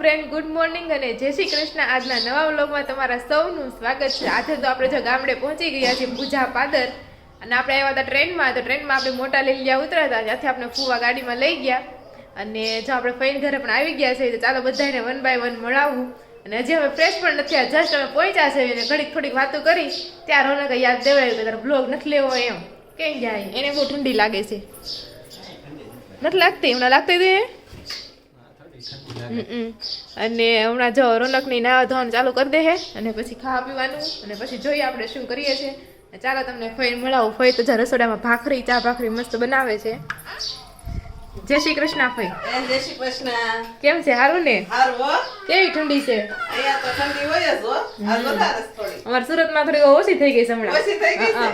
Friend, good morning અને જય શ્રી કૃષ્ણ. આજના નવા વ્લોગમાં તમારા સૌનું સ્વાગત છે. આજે તો આપણે જો ગામડે પહોંચી ગયા છીએ પૂજા પાદર, અને આપણે આવ્યા હતા ટ્રેનમાં. તો ટ્રેનમાં આપણે મોટા લીલિયા ઉતર્યા હતા, ત્યાંથી આપણે ફુવા ગાડીમાં લઈ ગયા. અને જો આપણે ફઈને ઘરે પણ આવી ગયા છે, તો ચાલો બધાને 1 by 1 મળાવું. અને હજી અમે ફ્રેશ પણ નથી, આ જસ્ટ અમે પહોંચ્યા છે. અને ઘડીક થોડીક વાતો કરી ત્યાં રોનક યાદ દેવાયું કે તારો બ્લોગ નથી લેવો એમ. કેમ જાય? એને બહુ ઠંડી લાગે છે. નથી લાગતી? હમણાં લાગતી હતી. અને હમણાં જો રોનકની નાવા ધોવાનું ચાલુ કરી દે, અને પછી ખાવા પીવાનું, અને પછી જોઈએ આપણે શું કરીએ છીએ. ચાલો તમને ફઈ મળાવું. ફઈ તો રસોડામાં ભાખરી, ચા ભાખરી મસ્ત બનાવે છે. જય શ્રી કૃષ્ણ ફઈ. જય શ્રી કૃષ્ણ. કેમ છે? સારું ને? હારું. કેવી ઠંડી છે? અહીંયા તો ઠંડી હોય જ હો. આ વધારે થોડી. અમાર સુરતમાં થોડી ઓછી થઈ ગઈ છે હમણાં. ઓછી થઈ ગઈ છે.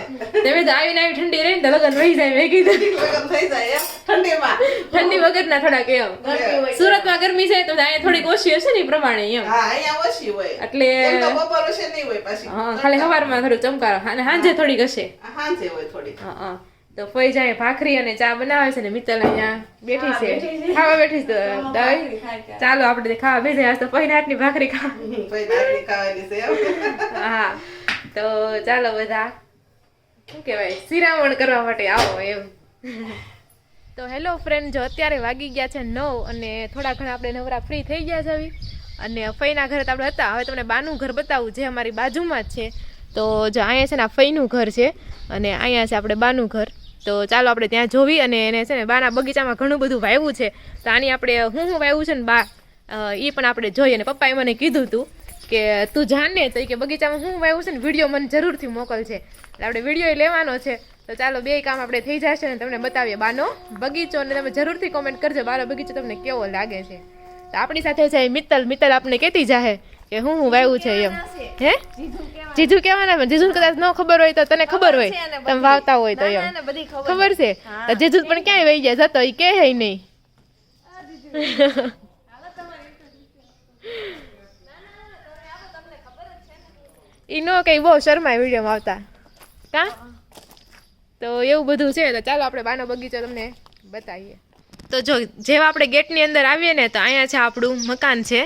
તમે તો આવીને આવી ઠંડી રહી ને તો લગન વહી જાય. મેં કીધું લગન થઈ જાય એમ ઠંડીમાં. ઠંડી વગરના થોડાક એમ. સુરતમાં ગરમી છે તો અહીંયા થોડીક ઓછી હશે ને એ પ્રમાણે એમ. હા, અહીંયા ઓછી હોય. એટલે એમ તો બપોર હશે નહીં હોય પાછી. હા, ખાલી સવારમાં થોડું ચમકારો, અને સાંજે થોડીક હશે. સાંજે હોય થોડી. હા, તો ફઈ જાય ભાખરી અને ચા બનાવે છે, ને મિત્તલ અહીંયા બેઠી છે, ખાવા બેઠી છે. ચાલો આપણે ખાવા બેસી. આજ તો ફઈ હાથની ભાખરી ખાવા. કોઈ નાખી ખાવાની છે એમ. હા, તો ચાલો બધા શું કહેવાય, શિરામણ કરવા માટે આવો એમ. તો હેલો ફ્રેન્ડ, જો અત્યારે વાગી ગયા છે 9, અને થોડા ઘણા આપણે નવરા ફ્રી થઈ ગયા છે હવે. અને ફઈના ઘરે તો આપણે હતા. હવે તમને બાનું ઘર બતાવું, જે અમારી બાજુમાં જ છે. તો જો અહીંયા છે ને આ ફઈનું ઘર છે, અને અહીંયા છે આપણે બાનું ઘર. તો ચાલો આપણે ત્યાં જોવી. અને એને છે ને બાના બગીચામાં ઘણું બધું વાવ્યું છે. તો આની આપણે હું વાવ્યું છે ને બા, એ પણ આપણે જોઈએ. અને પપ્પાએ મને કીધું હતું કે તું જાણે તો કે બગીચામાં હું વાવ્યું છે ને વિડીયો મને જરૂરથી મોકલશે. એટલે આપણે વિડીયો લેવાનો છે. તો ચાલો બે કામ આપણે થઈ જશે, ને તમને બતાવીએ બાનો બગીચો. અને તમે જરૂરથી કોમેન્ટ કરજો બાનો બગીચો તમને કેવો લાગે છે. તો આપણી સાથે છે મિત્તલ આપણે કહેતી જાહે કે હું વાવ્યું છે એમ. હે જીજુ કહેવાના? જીજુ કદાચ ન ખબર હોય તો તને ખબર હોય, તમે વાવતા હોય તો એમ ખબર છે. તો જીજુ પણ ક્યાંય વહી જાય જતો, એ કહે નહીં. ઈ નો કઈ બહુ શરમાય વિડીયોમાં આવતા કા. તો એવું બધું છે. તો ચાલો આપણે બાનો બગીચો તમને બતાવીએ. તો જો જેવા આપણે ગેટની અંદર આવીએ ને, તો અહીંયા છે આપણું મકાન છે.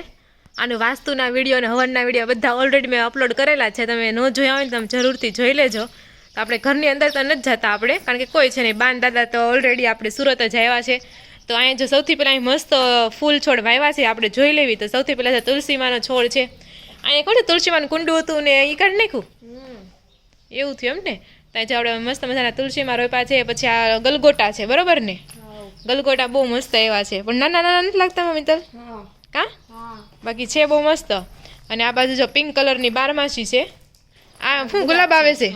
આનું વાસ્તુના વિડીયો અને હવનના વિડીયો બધા ઓલરેડી મેં અપલોડ કરેલા છે. તમે ન જોયા હોય ને તમે જરૂરથી જોઈ લેજો. તો આપણે ઘરની અંદર તો નથી જતા આપણે, કારણ કે કોઈ છે નહીં. બાન દાદા તો ઓલરેડી આપણે સુરત જ આવ્યા છે. તો અહીંયા જો સૌથી પહેલાં અહીં મસ્ત ફૂલ છોડ વાવ્યા છે, આપણે જોઈ લેવી. તો સૌથી પહેલાં તુલસીમાનો છોડ છે. અહીંયા કોણ તુલસીમાનું કુંડું હતું ને એ કાઢી નાખ્યું, એવું થયું એમ ને. ત્યાં જો આપણે મસ્ત મજાના તુલસીમાં રોપ્યા છે. પછી આ ગલગોટા છે, બરોબર ને? ગલગોટા બહુ મસ્ત એવા છે, પણ નાના નાના નથી લાગતા મિત્તલ? કા બાકી છે બહુ મસ્ત. અને આ બાજુ જો પિંક કલરની બારમાસી છે. આ શું ગુલાબ આવે છે?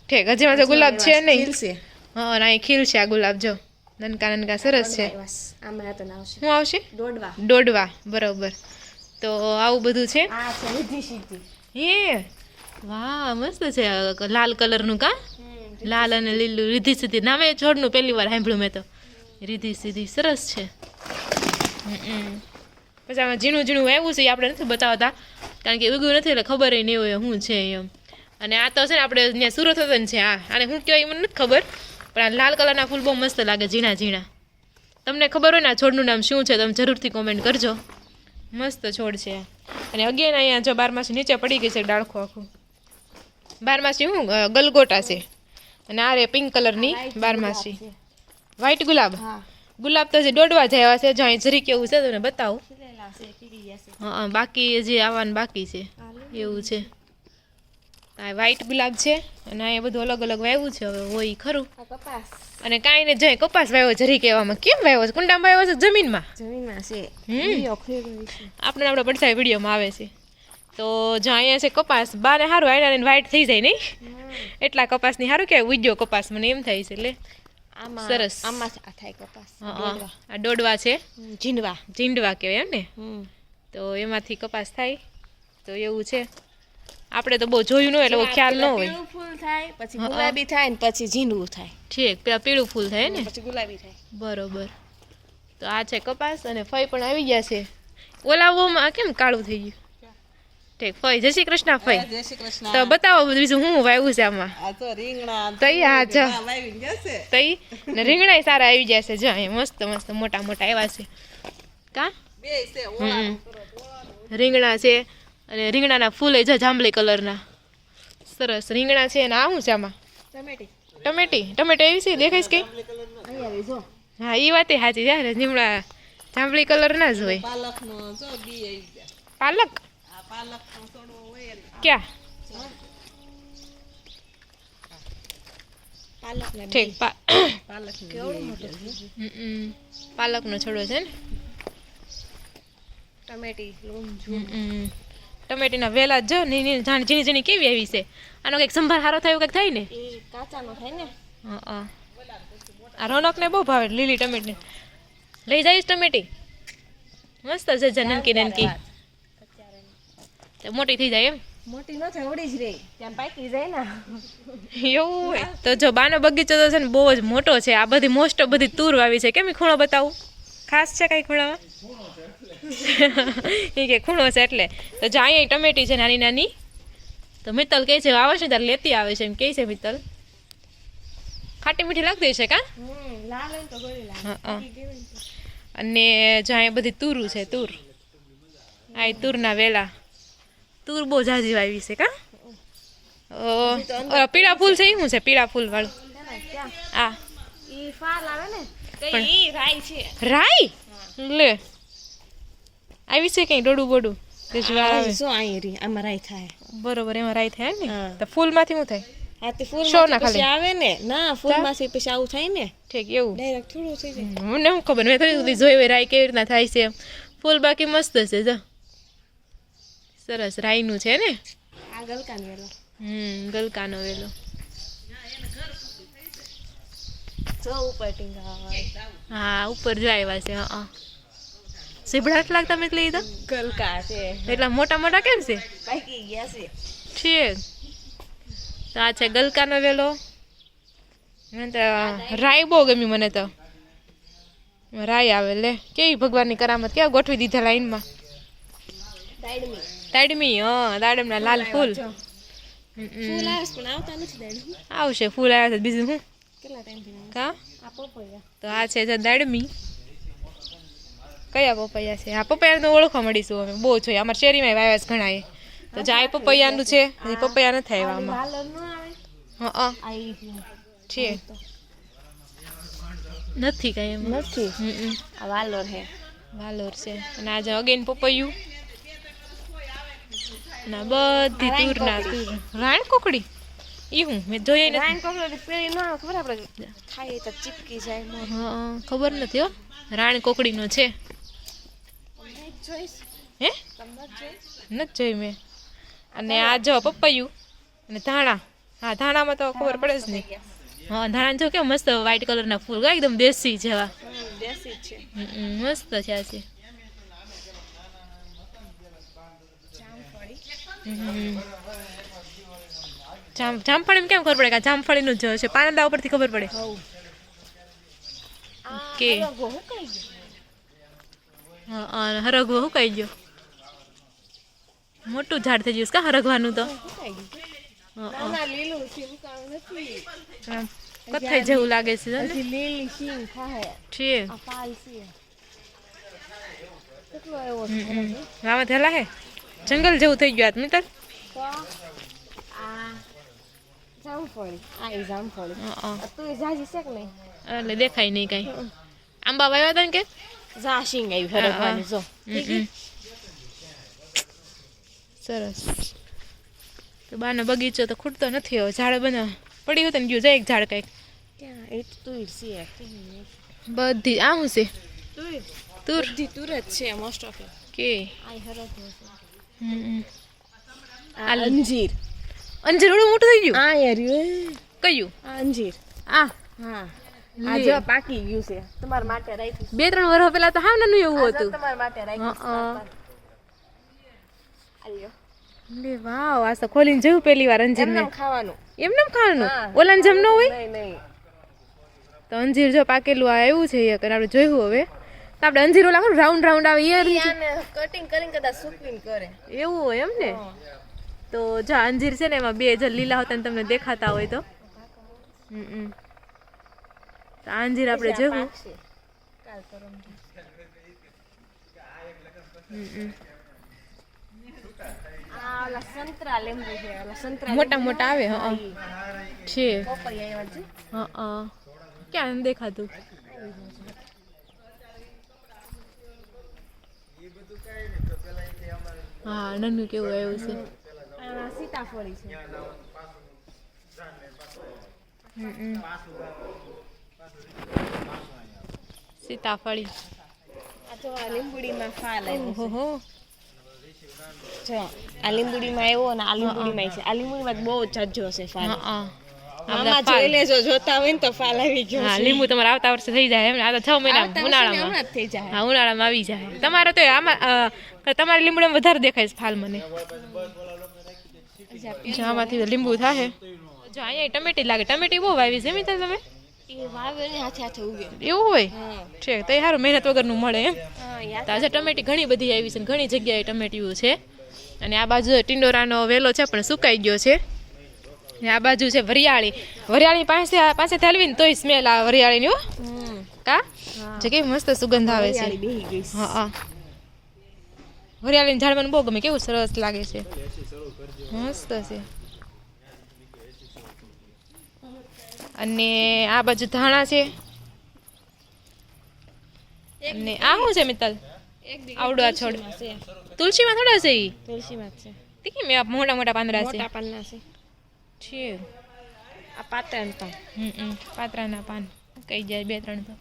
ઠીક, હજીમાં તો ગુલાબ છે નહીં. હા, અહીં ખીલ છે. આ ગુલાબ જો નનકા નનકા સરસ છે. શું આવશે? દોડવા, બરોબર. તો આવું બધું છે. હે વાહ, મસ્ત છે. લાલ કલરનું કા, લાલ અને લીલું રીધી સીધી. નામે છોડનું પહેલી વાર સાંભળ્યું મેં તો. રીધી સીધી સરસ છે. પછી આમાં ઝીણું ઝીણું આવ્યું છે, આપણે નથી બતાવતા કારણ કે ઉગ્યું નથી, એટલે ખબર નહીં હોય શું છે એમ. અને આ તો છે ને આપણે ત્યાં સુરત વતન છે. આને શું કહેવાય મને નથી ખબર, પણ આ લાલ કલરના ફૂલ બહુ મસ્ત લાગે, ઝીણા ઝીણા. તમને ખબર હોય ને આ છોડનું નામ શું છે, તમે જરૂરથી કોમેન્ટ કરજો. મસ્ત છોડ છે. અને અગેન અહીંયા જો બારમાસી નીચે પડી ગઈ છે ડાળખું આખું. બારમાસી શું ગલગોટા છે. અને આ રે પિંક કલરની બારમાસી. વ્હાઈટ ગુલાબ. ગુલાબ તો જે દોડવા જાય છે. જો અહીં જરી કેવું છે તમને બતાવું. હા, બાકી જે આવવાનું બાકી છે એવું છે. આ વ્હાઈટ ગુલાબ છે. અને અહીંયા બધું અલગ અલગ વાવ્યું છે. હવે હોય ખરું. અને કાંઈ ને જાય કપાસ વાવ્યો જરી કહેવામાં. કેમ વાવ્યો છે? કુંડામાં વાવ્યો છે? જમીનમાં છે. આપણે પડતા વિડીયોમાં આવે છે. તો જો અહીંયા છે કપાસ. બાને સારું આયના વ્હાઈટ થઈ જાય નહીં, એટલા કપાસની સારું કહેવાય. ઉજ્યો કપાસ મને એમ થાય છે. એટલે સરસ. આ દોડવા છે, ઝીંડવા કહેવાય એમ ને. તો એમાંથી કપાસ થાય. તો એવું છે. આપણે તો બહુ જોયું ન હોય એટલે બહુ ખ્યાલ ન હોય. ફૂલ થાય, પછી ગુલાબી થાય, ને પછી ઝીંડવું થાય. ઠીક, પેલા પીળું ફૂલ થાય ને, પછી ગુલાબી થાય. બરોબર. તો આ છે કપાસ. અને ફઈ પણ આવી ગયા છે. ઓલાવોમાં કેમ કાળું થઈ ગયું? ઠીક. ફઈ જય શ્રી કૃષ્ણ. ફઈ જય શ્રી કૃષ્ણ. તો બતાવો બીજું હું વાવ્યું છે આમાં. આ તો રીંગણા તઈ હા જો વાવી ગયા છે. તઈ ને રીંગણાય સારા આવી ગયા છે. જો અહીંયા મસ્ત મસ્ત મોટા મોટા આવ્યા છે કા. બે છે ઓળા. રીંગણા છે અને રીંગણાના ફૂલ એ જાંબલી કલરના સરસ રીંગણા છે અને આ શું છે આમાં ટમેટી એવી છે દેખાઈશ કઈ હા એ વાત સાચી છે રીંગણા જાંબલી કલરના જ હોય પાલકનો જો બી આવી ગયા. પાલક આ પાલકનો છોડવો હોય ને. ક્યાં ઠીક પાલકનો બી આવી ગયા. પાલકનો છોડો છે ને ટમેટીના વેલા જો જાણ ઝીણી ઝીણી કેવી આવી છે આનો કંઈક સંભાર સારો થયો કંઈક થાય ને હા આ રોનકને બહુ ભાવે લીલી ટમેટી લઈ જઈશ ટમેટી મસ્ત છે નનકી નનકી મોટી થઈ જાય એમ મોટી ન થાય ઉડી જ રહી ત્યાં પાકી જાય ને એવું હોય તો જો બાનો બગીચો તો છે ને બહુ જ મોટો છે આ બધી મોસ્ટ ઓફ બધી તૂર વાવી છે કેમ ઈ ખૂણો બતાવું ખાસ છે કઈ ખૂણામાં એ કે ખૂણો છે એટલે તો જો અહીંયા ટમેટી છે નાની નાની તો મિત્તલ કહે છે આવે છે ત્યારે લેતી આવે છે એમ કહે છે મિત્તલ ખાટી મીઠી લાગતી છે કા લાલ હોય તો ગોળી લાલ હા અને જો અહીંયા બધી તુરું છે તુર આ ઈ તુરના વેલા તુર બહુ જાજી વાવી છે કા પીળા ફૂલ છે એ શું છે પીળા ફૂલ વાળું આ ઈ ફાલ આવે ને પણ- ઈ રાઈ છે રાઈ લે આવી છે કઈ ડોડું બોડું તે જ વાર આવે જો આઈ રી આમાં રાઈ થાય બરોબર એમાં રાઈ થાય ને હા. તો ફૂલમાંથી શું થાય આ તે ફૂલ શો ના પછી ખાલી? આવે ને ના ફૂલ માંથી પછી આવું થાય ને ઠીક એવું ડાયરેક્ટ થોડું થઈ જાય મને શું ખબર મેં થોડી સુધી જોઈ હોય રાઈ કેવી રીતના થાય છે એમ. ફૂલ બાકી મસ્ત છે જો સરસ રાઈનું છે ને આ ગલકાન વેલો ગલકાનો વેલો જો ઉપર ટીંગા હોય હા ઉપર જો આવ્યા છે હા સીબડાટ લાગતા મેં લઈ તો ગલકા છે એટલા મોટા મોટા કેમ છે પાકી ગયા છે ઠીક તો આ છે ગલકાનો વેલો મને તો રાઈ બહુ ગમી મને તો રાઈ આવે લે કેવી ભગવાનની કરામત કેવા ગોઠવી દીધા લાઈનમાં દાડમી દાડમી હા દાડમના લાલ ફૂલ ફૂલ આવે છે પણ આવતા નથી દાડમી આવશે ફૂલ આવ્યા છે બીજું શું કેટલા ટાઈમથી આવે? કા આ પપૈયા તો આ છે જો દાડમી કયા પપૈયા છે આ પપૈયા તો ઓળખવા મળીશું અમે બહુ જોઈએ અમારા શેરીમાં વાવ્યા છે ઘણા એ તો જાય પપૈયાનું છે હજી પપૈયા નથી આવ્યા આમાં વાલર ન આવે હા આ ઈ છે નથી કાંઈ એમ નથી આ વાલોર હે વાલોર છે અને આજે અગેન પપૈયું ના બધી તુરના તુર રાણ કોકડી ઈ હું મેં જોઈએ નથી રાઈન કોકરો પેલી ન આવે ખબર આપણે ખાઈએ તો ચીપકી જાય મોં હા ખબર નથી હો રાણ કોકડીનો છે જોઈશ હે તમને જોઈશ નથી જોઈ મેં અને આ જો પપૈયું અને ધાણા હા ધાણામાં તો ખબર પડે જ નહીં હા ધાણા જો કેમ મસ્ત વ્હાઈટ કલરના ફૂલ એકદમ દેશી જેવા દેશી છે મસ્ત છે આ છે જામફળી કેમ ખબર પડે કે આ જામફળીનું જ છે પાનડા ઉપરથી ખબર પડે કે હા હરગવો હુકાઈ ગયો મોટું ઝાડ થઈ ગયું છે કા હરગવાનું તો ના લીલું સિંગ કાળું નથી આમ કથ્થાઈ જેવું લાગે છે ને હજી લીલી સિંગ ખાય છે આ પાલ છે કેટલો એવો આમાં થેલા હે જંગલ જેવું થઈ ગયું મિત્ર તો આ જામફળી આ ઈ જામફળી તું જાજી છે કે નહીં એટલે દેખાય નહીં કાંઈ આંબા વાવ્યા હતા ને કે જા સિંગ આવી ફરકવાની જો સરસ તો બાનો બગીચો તો ખૂટતો નથી હવે ઝાડ બના પડી હતું ને ગયું જાય એક ઝાડ કંઈક ક્યાં એ તુર છે બધી આ શું છે તુર તુર બધી તુર જ છે મોસ્ટ ઓફ કે આ હરક છે આ અંજીર અંજીર ઓળું મોટું થઈ ગયું આ યાર કયું આ અંજીર આ હા આ જો પાકી ગયું છે તમારા માટે રાખ્યું 2-3 વર્ષ પહેલા તો હાવ નાનું એવું હતું તમારા માટે રાખ્યું આલ્યો લે વાવ આ તો ખોલીને જોયું પહેલી વાર અંજીર ને એમને ખાવાનું એમને ખાવાનું હા. ઓલાને જમ ન હોય નહીં નહીં તો અંજીર જો પાકેલું આ એવું છે એક અને આપણે જોયું હવે તો આપણે અંજીર ઓલા રાઉન્ડ રાઉન્ડ આવે યાર આને કટિંગ કરીને કદાચ સૂકવીને કરે એવું હોય એમ ને તો જો અંજીર છે ને એમાં બે જો લીલા હોતા ને તમને દેખાતા હોય તો તો આ અંજીર આપણે જોયું કાલ પરમ ઓલા સંતરા લીંબુ છે ઓલા સંતરા મોટા મોટા આવે હા છે પપૈયા એવા છે હા ક્યાં દેખાતું હા નન્નું કેવું આવ્યું છે આ સીતાફળી છે સીતાફળી આ તો આ લીંબુડીમાં ફાલ આવ્યો છે ઓહો જો આ લીંબુડીમાં આવ્યો અને આ લીંબુડીમાં છે આ લીંબુડીમાં બહુ જાજો છે ફાલ હા આમાં જોઈ લેજો જોતા હોય ને તો ફાલ આવી ગયો હા લીંબુ તમારે આવતા વર્ષે થઈ જાય એમ આ તો 6 મહિના ઉનાળામાં હમણાં જ થઈ જાય હા ઉનાળામાં આવી જાય તમારે તો આમાં તમારી લીંબુડામાં વધારે દેખાય છે ફાલ મને જો આમાંથી તો લીંબુ થાય જો અહીંયા ટમેટી લાગે ટમેટી બહુ વાવી છે મિત્ર તમે એ વાવે ને હાથે હાથે ઉગે એવું હોય હા છે તો એ સારું મહેનત વગરનું મળે એમ હા યાર તાજા ટમેટી ઘણી બધી આવી છે ને ઘણી જગ્યાએ ટમેટીઓ છે અને આ બાજુ ટિંડોરાનો વેલો છે પણ સુકાઈ ગયો છે ને આ બાજુ છે વરિયાળી પાસે થાલવી ને તોય સ્મેલ આવે વરિયાળીની હો કા જે કેવી મસ્ત સુગંધ આવે છે બેહી ગઈ હા વરિયાળીને ઝાડવાનું બહુ ગમે કેવું સરસ લાગે છે મસ્ત છે અને આ બાજુ ધાણા છે અને આ શું છે મિત્તલ આવડો આ છોડ છે તુલસીમાં થોડા છે ઈ તુલસીમાં છે તે કેમ આ મોટા મોટા પાંદડા છે મોટા પાનના છે છે આ પાતળા પાન પાત્રાના પાન કઈ જાય 2-3 તો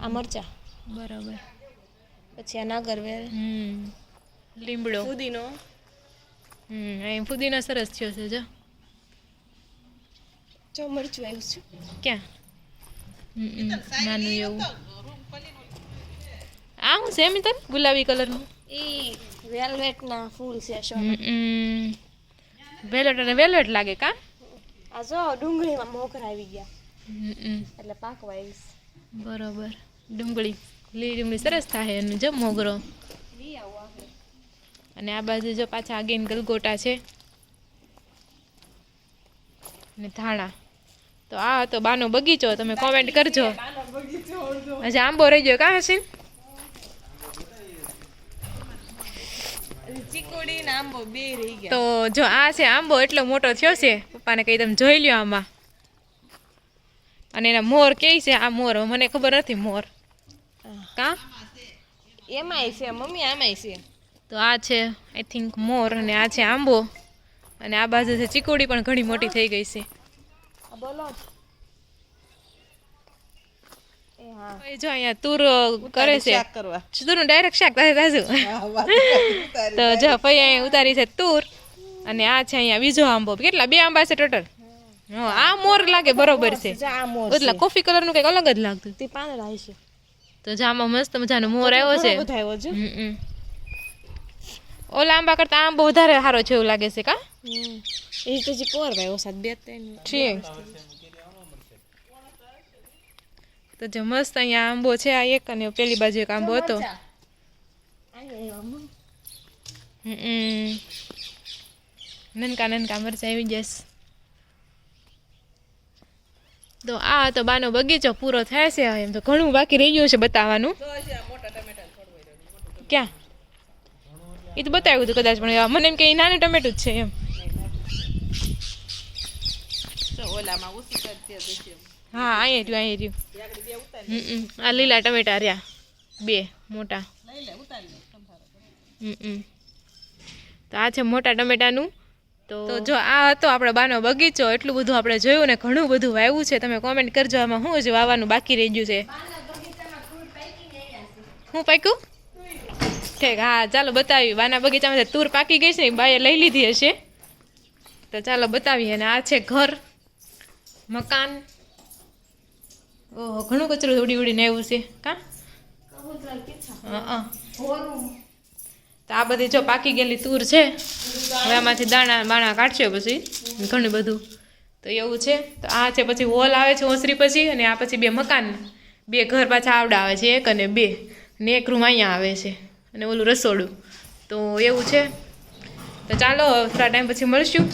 આ મરચા બરાબર પછી આ નાગરવેલ લીમડો ફુદીનો અહીં ફુદીનો સરસ થયો છે જો જો મરચું આવ્યું છે ક્યાં નાનું એવું આ શું છે મિત્ર ગુલાબી કલરનું ઈ વેલ્વેટ ના ફૂલ છે શો વેલ્વેટ અને વેલ્વેટ લાગે કા આ જો ડુંગળીમાં મોગરા આવી ગયા એટલે પાકવા આવીશ બરોબર લીલી ડુંગળી સરસ થાય અને જો મોગરો વી આવું આપણે અને આ બાજુ જો પાછા આગેન ગલગોટા છે ને ધાણા તો આ હતો બાનો બગીચો તમે કોમેન્ટ કરજો હજી આંબો રહી ગયો કા હસીન ચીકોડી ને આંબો બે રહી ગયા તો જો આ છે આંબો એટલો મોટો થયો છે પપ્પાને કહી તમે જોઈ લ્યો આમાં અને એના મોર કે છે આ મોર મને ખબર નથી મોર કા એમાંય છે મમ્મી આમાંય છે તો આ છે આઈ થિંક મોર અને આ છે આંબો અને આ બાજુ છે ચીકોડી પણ ઘણી મોટી થઈ ગઈ છે આ બોલો એ હા એ જો અહીંયા તુર કરે છે કરવા તુરનું ડાયરેક્ટ શાક તાજુ તો જો ફઈ અહીંયા ઉતારી છે તુર અને આ છે અહીંયા બીજો આંબો કેટલા 2 આંબા છે ટોટલ આ મોર લાગે બરોબર છે જા આ મોર એટલે કોફી કલર નું કઈક અલગ જ લાગતું તે પાંદડા છે તો જામાં મસ્ત મજાનો મોર આવ્યો છે બધા આવ્યો છે ઓલા આંબા કરતા આંબો વધારે સારો છે એવું લાગે છે કા એ તો જે પોર ભાઈ ઓસાદ બે ત્રણ ઠીક તો જો મસ્ત અહીંયા આંબો છે આ એક અને પેલી બાજુ એક આંબો હતો નનકા નનકા મરચા આવી જશે તો આ તો બાનો બગીચો પૂરો થાય છે એમ તો ઘણું બાકી રહી ગયું છે બતાવવાનું ક્યાં એ તો બતાવ્યું હતું કદાચ પણ મને એમ કે એ નાનું ટમેટું જ છે એમ ઓલામાં ઓછી કરતી હતી હા અહીંયા રહ્યું આ લીલા ટમેટા રહ્યા 2 મોટા તો આ છે મોટા ટમેટાનું તો જો આ હતો આપણો બાનો બગીચો એટલું બધું આપણે જોયું ને ઘણું બધું વાવ્યું છે તમે કોમેન્ટ કરજો આમાં શું જ વાવવાનું બાકી રહી ગયું છે હું પાક્યું ઠીક હા ચાલો બતાવી બાના બગીચામાં તુર પાકી ગઈ છે બાએ લઈ લીધી હશે તો ચાલો બતાવીએ અને આ છે ઘર મકાન ઓહો ઘણું કચરું ઉડી ઉડીને આવ્યું છે કા તો આ બધી જો પાકી ગયેલી તુર છે હવે આમાંથી દાણા બાણા કાઢશે પછી ઘણું બધું તો એવું છે તો આ છે પછી વોલ આવે છે ઓસરી પછી અને આ પછી 2 મકાન 2 ઘર પાછા આવડા આવે છે 1 અને 2 ને 1 રૂમ અહીંયા આવે છે અને ઓલું રસોડું તો એવું છે તો ચાલો થોડા ટાઈમ પછી મળશું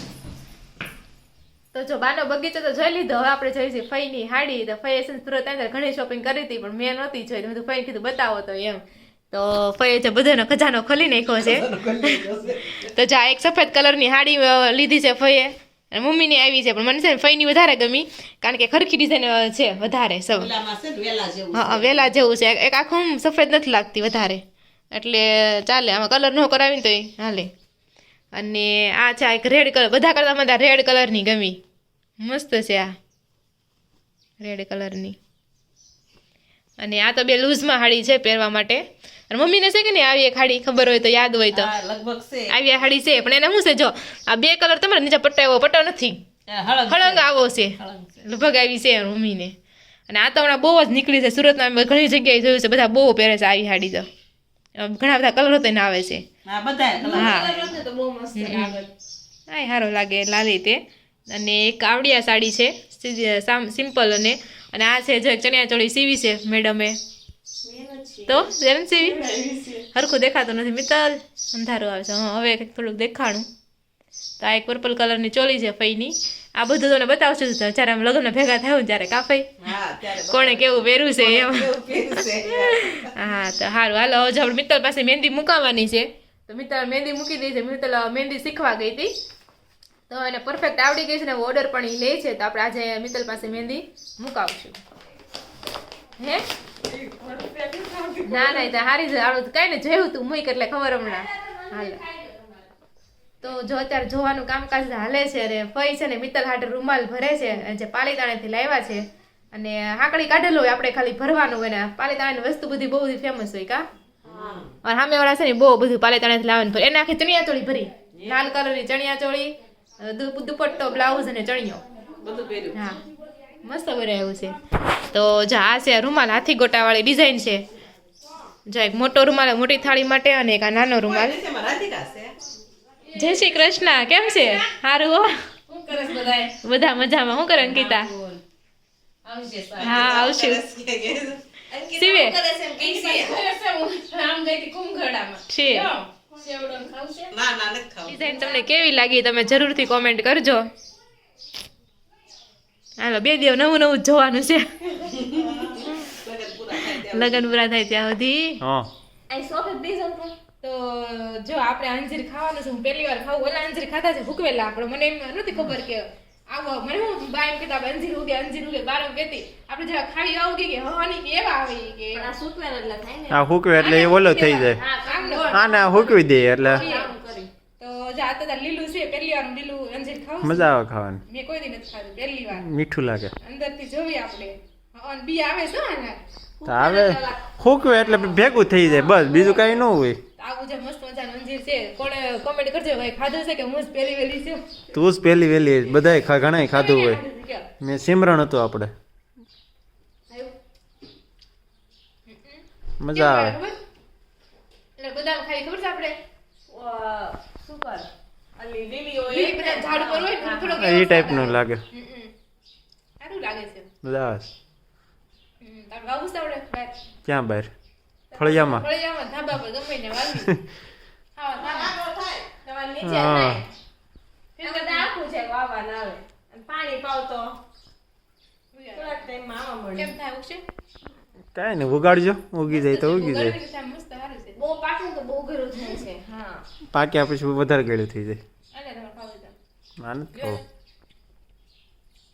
તો જો બાનો બગીચો તો જોઈ લીધો હવે આપણે જોઈ છે ફઈની હાડી તો ફઈ સુરત અંદર ઘણી શોપિંગ કરી હતી પણ મેં નહોતી જોઈ તો ફઈને કીધું બતાવો તો એમ તો ફઈએ જે બધાનો ખજાનો ખોલી નાખ્યો છે તો જા એક સફેદ કલરની સાડી લીધી છે ફઈએ અને મમ્મીની આવી છે પણ મને છે ને ફઈની વધારે ગમી કારણ કે ખરખી ડિઝાઇન છે વધારે સૌ ઓલામાં છે ને વેલા જેવું હા વેલા જેવું છે એક આખું સફેદ નથી લાગતી વધારે એટલે ચાલે આમાં કલર ન કરાવીને તો હાલે અને આ છે એક રેડ કલર બધા કરતાં મને રેડ કલરની ગમી મસ્ત છે આ રેડ કલરની અને આ તો બે લૂઝમાં હાડી છે પહેરવા માટે અને મમ્મીને છે કે નહીં આવી એક હાડી ખબર હોય તો યાદ હોય તો હા, લગભગ છે આવી આ હાડી છે પણ એને શું છે જો આ બે કલર તમારે નીચે પટ્ટો નથી હળંગ હળંગ આવો છે હળંગ છે. લગભગ આવી છે મમ્મીને અને આ તો હમણાં બહુ જ નીકળી છે સુરતમાં મેં ઘણી જગ્યાએ જોયું છે બધા બહુ પહેરે છે આવી હાડી તો ઘણા બધા કલર હતો એને આવે છે હા બધાય કલર હા કલર તો બહુ મસ્ત લાગે હા સારો લાગે લાલી તે અને એક આવડિયા સાડી છે સિમ્પલ અને આ છે જો ચણિયા ચોળી સીવી છે મેડમે તો એમ સીવી હરખું દેખાતું નથી મિત્તલ અંધારું આવે છે હા હવે કંઈક થોડુંક દેખાણું તો આ એક પર્પલ કલરની ચોલી છે ફઈની આ બધું તમને બતાવશું જ્યારે આમ લગ્ન ભેગા થયું ત્યારે કાફઈ હા ત્યારે કોણે કેવું પહેર્યું છે એમ કેવું પહેર્યું છે હા તો સારું હાલો હવે આપણે મિત્તલ પાસે મહેંદી મુકાવવાની છે તો મિત્તલ મહેંદી મૂકી દઈ છે મિત્તલ મહેંદી શીખવા ગઈ હતી તો એને પરફેક્ટ આવડી ગઈ છે ને ઓર્ડર પણ એ લે છે તો આપણે આજે મિત્તલ પાસે મહેંદી મુકાવશું હે ના ના તો હારી જ આવડું કઈ ને જોયું તું મૂક એટલે ખબર હમણાં હાલ તો જો અત્યારે જોવાનું કામકાજ હાલે છે અને ફઈ છે ને મિત્તલ હાટે રૂમાલ ભરે છે જે પાલીતાણાથી લાવ્યા છે અને હાકડી કાઢેલો હોય આપણે ખાલી ભરવાનું હોય ને પાલીતાણાની વસ્તુ બધી બહુ બધી ફેમસ હોય કા અને સામેવાળા છે ને બહુ બધું પાલીતાણાથી લાવવાનું ભરે એને આખી ચણિયા ચોળી ભરી લાલ કલરની ચણિયા ચોળી દુપટ્ટો બ્લાઉઝ અને ચણિયો બધું પહેર્યું હા મસ્ત ભરાયું છે તો જો આ છે રૂમાલ હાથી ગોટાવાળી ડિઝાઇન છે જો એક મોટો રૂમાલ મોટી થાળી માટે અને એક આ નાનો રૂમાલ એમાં રાધિકા છે જય શ્રી કૃષ્ણ કેમ છે સારું હો શું કરે છે બધાય બધા મજામાં શું કરે અંકિતા આવશે હા આવશું સીવે છે ના ના નથી ખાવું ડિઝાઇન તમને કેવી લાગી તમે જરૂરથી કોમેન્ટ કરજો હાલો બે દિવસ નવું નવું જ જોવાનું છે લગન પૂરા થાય ત્યાં સુધી આ સોફે ડિઝાઇન પર તો જો આપણે અંજીર ખાવાનું છે હું પહેલી વાર ખાવું ઓલા અંજીર ખાધા છે ભૂકવેલા આપણે મને એમ નથી ખબર કે આવો મને હું બા એમ કહેતા અંજીર ઉગે બાર એમ કહેતી આપણે જરા ખાઈ આવું કે હવાની કે એવા આવે કે પણ આ સુકવેર એટલે થાય ને આ હુકવે એટલે એ ઓલો થઈ જાય હા કામ આમ આને હુકવી દે એટલે કામ કરી તો જો આ તો લીલું છે પહેલી વાર હું લીલું અંજીર ખાવું છું. મજા આવે ખાવાની મેં કોઈ દી નથી ખાધું પહેલી વાર મીઠું લાગે અંદરથી જોઈએ આપણે અને બી આવે છે આના તો આવે હુકવે એટલે ભેગું થઈ જાય બસ બીજું કઈ ન હોય આવું જે મસ્ત મજાનું અંજીર છે કોણે કોમેન્ટ કરજો ભાઈ ખાધું છે કે હું જ પહેલી વેલી છું તું જ પહેલી વેલી બધાય ઘણાય ખાધું હોય ખાધું છે કે? મેં સિમરણ હતું આપણે આવ્યું? મજા આવે ખબર? એટલે બદામ ખાઈ ખબર છે આપણે સુપર અલી લીલી હોય લીલી બધા ઝાડ પર હોય ને થોડોક એ ટાઈપનું લાગે સારું લાગે છે મજા આવે તાર વાવું છે આપણે બહાર ક્યાં બહાર ફળિયામાં ફળિયામાં ધાબા પર ગમે ને વાવી ખાવા થાય તમારે નીચે હા. થાય એમ કરતા આખું છે વાવા ના આવે અને પાણી પાવ તો થોડાક ટાઈમમાં આવા મળે કેમ થાય ઉગશે કાંઈ નહીં ઉગાડજો ઉગી જાય તો ઉગી જાય ગરમી થાય મસ્ત સારું છે બહુ પાકું તો બહુ ઘરું થાય છે હા પાક્યા પછી વધારે ગળ્યું થઈ જાય આને તમારે ખાવું છે આને જ ખાવું.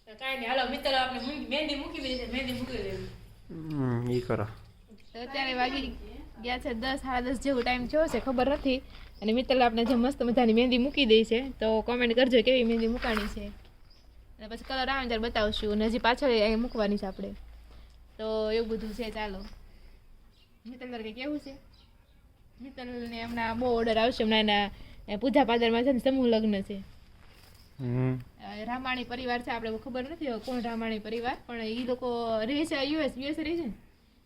તો કાંઈ નહીં હાલો મિત્ર આપણે મહેંદી મૂકી દીધી છે મહેંદી મૂકી દેવી ઈ કરો તો અત્યારે વાગી ગયા છે 10 સાડા 10 જેવો ટાઈમ થયો છે ખબર નથી અને મિત્તલ આપણે જે મસ્ત મજાની મહેંદી મૂકી દઈ છે તો કોમેન્ટ કરજો કેવી મહેંદી મૂકાણી છે અને પછી કલર આવે ત્યારે બતાવશું અને હજી પાછળ અહીં મૂકવાની છે આપણે તો એવું બધું છે ચાલો મિત્તલ તારે કંઈ કેવું છે મિત્તલને હમણાં બહુ ઓર્ડર આવશે હમણાં એના પૂજા પાદરમાં છે ને સમૂહ લગ્ન છે રામાણી પરિવાર છે આપણે ખબર નથી હવે કોણ રામાણી પરિવાર પણ એ લોકો રહે છે યુએસ રહે છે ને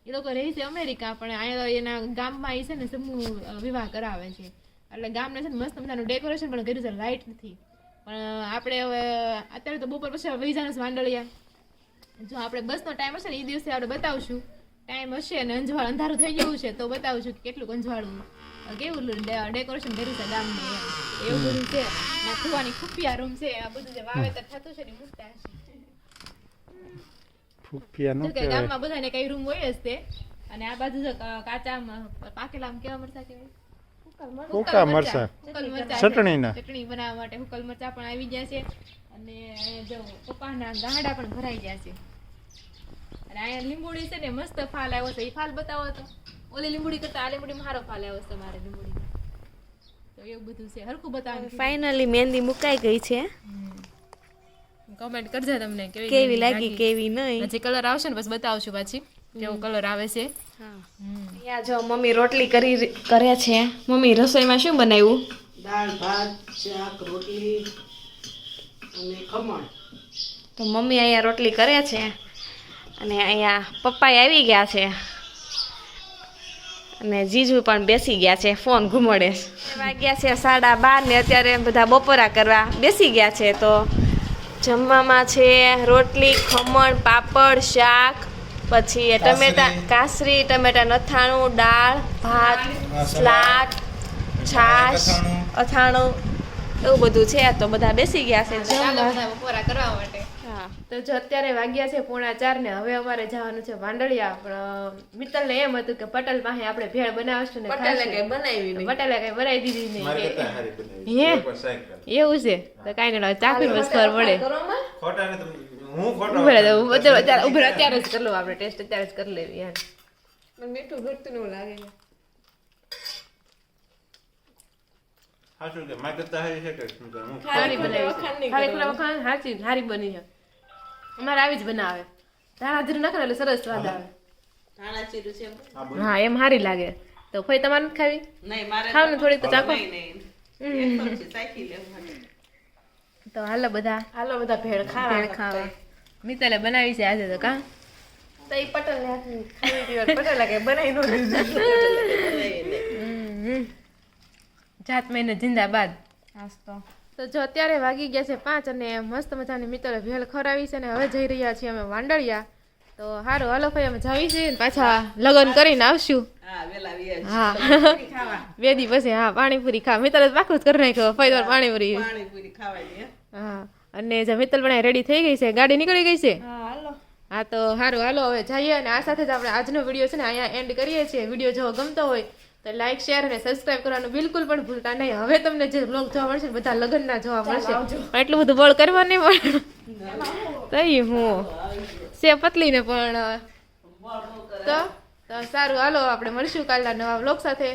એ લોકો રહે છે અમેરિકા પણ અહીંયા એના ગામમાં એ છે ને સમૂહ વિવાહ કરાવે છે એટલે ગામને છે ને મસ્ત મજાનું ડેકોરેશન પણ કર્યું છે લાઇટ નથી પણ આપણે હવે અત્યારે તો બપોર પછી વહી જવાનું છે માંડળિયા જો આપણે બસનો ટાઈમ હશે ને એ દિવસે આપણે બતાવશું ટાઈમ હશે અને અંજવાળ અંધારું થઈ ગયું છે તો બતાવશું કે કેટલું અંજવાળું કેવું ડેકોરેશન કર્યું છે ગામને એવું બધું છે ના થવાની ખુફિયા રૂમ છે આ બધું જે વાવેતર થતું છે ને મૂકતા હશે ફૂફિયા નો જો કે ગામમાં બધાને કઈ રૂમ હોય જ તે અને આ બાજુ જો કાચા પાકેલા કેવા મરચા કહેવાય સૂકા મરચાં. હુકલ મરચાં ચટણીના. ચટણી બનાવવા માટે હુકલ મરચાં પણ આવી ગયા છે અને અહીંયા જો પપ્પાના ગાંડા પણ ભરાઈ ગયા છે અને અહીંયા લીંબુડી છે ને મસ્ત ફાલ આવ્યો છે એ ફાલ બતાવો તો ઓલી લીંબુડી કરતા આ લીંબુડીમાં સારો ફાલ આવ્યો છે મારે લીંબુડી તો એવું બધું છે હરખું બતાવો ફાઇનલી મહેંદી મુકાઈ ગઈ છે. કમેન્ટ કરજો તમને કેવી લાગી કેવી નહીં. હજી કલર આવશે ને પછી બતાવશું પાછી કેવો કલર આવે છે. અહીંયા જો મમ્મી રોટલી કરે છે. મમ્મી રસોઈમાં શું બનાવ્યું? દાળ ભાત શાક રોટલી અને ખમણ. તો મમ્મી અહીંયા રોટલી કરે છે અને અહીંયા પપ્પા આવી ગયા છે અને જીજુ પણ બેસી ગયા છે ફોન ઘુમડે. વાગ્યા છે 12:30 ને અત્યારે બધા બપોરા કરવા બેસી ગયા છે. તો જમવામાં છે રોટલી ખમણ પાપડ શાક પછી ટમેટા કાસરી ટમેટા નથાણું દાળ ભાત સલાડ છાશ અથાણું એવું બધું છે. તો બધા બેસી ગયા છે જમવા. બપોરા કરવા માટે હા તો જો અત્યારે વાગ્યા છે 3:45 ને હવે અમારે જવાનું છે વાંડળિયા. પણ મિત્તલને એમ હતું કે પટેલ પાસે આપણે ભેળ બનાવશું ને પટેલે ખાશું. કઈ બનાવી નહીં. પટેલે કઈ બનાવી દીધી નહીં મારી કે કરતાં હારી બનાવી. હે? એ પણ સાયકલ. એવું છે તો કાંઈ નહીં ચાકરી બસ ખબર પડે ખોટા ને તમે- હું ખોટો ઉભરે અત્યારે જ કરી લો આપણે ટેસ્ટ અત્યારે જ કરી લેવી યાર મીઠું ઘટતું એવું લાગે છે. હાચું કે મારી કરતાં હારી છે કે શું કરું? હું સારી બનાવી છે ખાલી ખોલા વખાણ સાચી સારી બની છે અમારે આવી જ બનાવે ધાણા જીરું નાખે ને એટલે સરસ સ્વાદ આવે ધાણા જીરું છે એમ? આ બધું હા એમ સારી લાગે તો ફઈ તમારે નથી ખાવી નહીં મારે ખાવ ને થોડીક તો ચાખો નહીં નહીં એક તો છે, ચાખી લેવું માટે. તો હાલો બધા હાલો બધા ભેળ ખાવા. મિત્તલે બનાવી છે આજે તો કા તો એ પટેલ ને ખાવી દીધી પટેલ કે બનાવી નો દીધું. જાત મહિને જિંદાબાદ નાસ્તો તો જો અત્યારે વાગી ગયા છે 5 અને મસ્ત મજાની મિત્તલે ભેળ ખવડાવી છે ને હવે જઈ રહ્યા છીએ અમે વાંડળિયા. તો સારું હાલો ભાઈ અમે જાવી છીએ ને પાછા લગ્ન કરીને આવશું. હા વેલા વ્યાજ. હા 2 દી પછી હા પાણીપુરી ખા મિત્તલે પાકું જ કરી નાખ્યો ફરી પાણીપુરી. પાણીપુરી ખાવાની હે? હા અને જે મિત્તલ પણ રેડી થઈ ગઈ છે ગાડી નીકળી ગઈ છે. હા હાલો હા તો સારું હાલો હવે જઈએ અને આ સાથે જ આપણે આજનો વિડીયો છે ને અહીંયા એન્ડ કરીએ છીએ. વિડીયો જો ગમતો હોય તો લાઈક શેર અને સબસ્ક્રાઇબ કરવાનું બિલકુલ પણ ભૂલતા નહીં. હવે તમને જે બ્લોગ જોવા મળશે ને બધા લગ્નના જોવા મળશે પણ એટલું બધું બળ કરવા નહીં પડે તઈ હું સે પતલી ને પણ તો સારું હાલો આપણે મળીશું કાલના નવા બ્લોગ સાથે.